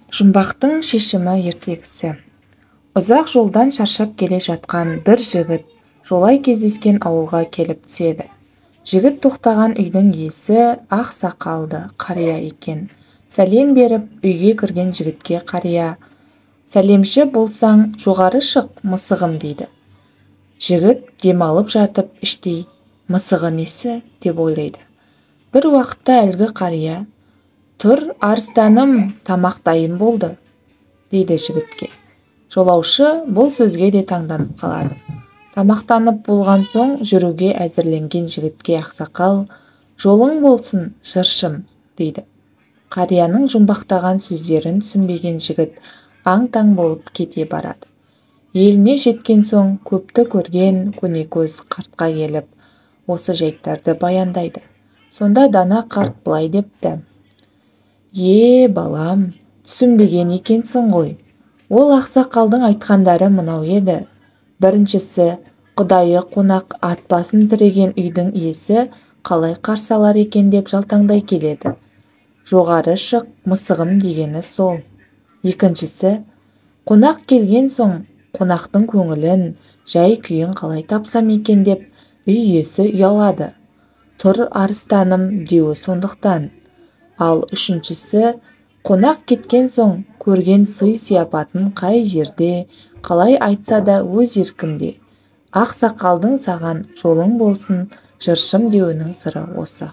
Жұмбақтың шешімі ертегісі. Ұзақ жолдан шаршап келе жатқан бір жігіт жолай кездескен ауылға келіп түседі. Жігіт тоқтаған үйдің иесі ақ сақалды қария екен. Сәлем беріп үйге кірген жігітке қария: "Сәлемші болсаң, жоғары шық, мысығым" дейді. Жігіт демалып жатып іштей: "Мысығы несі?" деп ойлайды. Бір уақытта әлгі қария: "Тұр, арыстаным, тамақ дайын болды" дейді жігітке. Жолаушы бұл сөзге де таңданып қалады. Тамақтанып болған соң жүруге әзірленген жігітке ақсақал: "Жолың болсын, жыршым" дейді. Қарияның жұмбақтаған сөздерін түсінбеген жігіт аң-таң болып кете барады. Еліне жеткен соң көпті көрген көнекөз қартқа келіп осы жайттарды баяндайды. Сонда дана қарт былай депті: Балам, түсінбеген екенсің ғой. Ол ақсақалдың айтқандары мынау еді. Біріншісі, құдайы қонақ ат басын тіреген үйдің иесі қалай қарсы алар екен деп жалтаңдай келеді. Жоғары шық, мысығым дегені сол. Екіншісі, қонақ келген соң қонақтың көңілін, жай күйін қалай тапсам екен деп үй иесі ұялады. Тұр, арыстаным деуі сондықтан. Ал үшіншісі, қонақ кеткен соң көрген сый-сияпатын қай жерде, қалай айтса да өз еркінде. Ақсақалдың саған жолың болсын, жыршым деуінің сыры осы.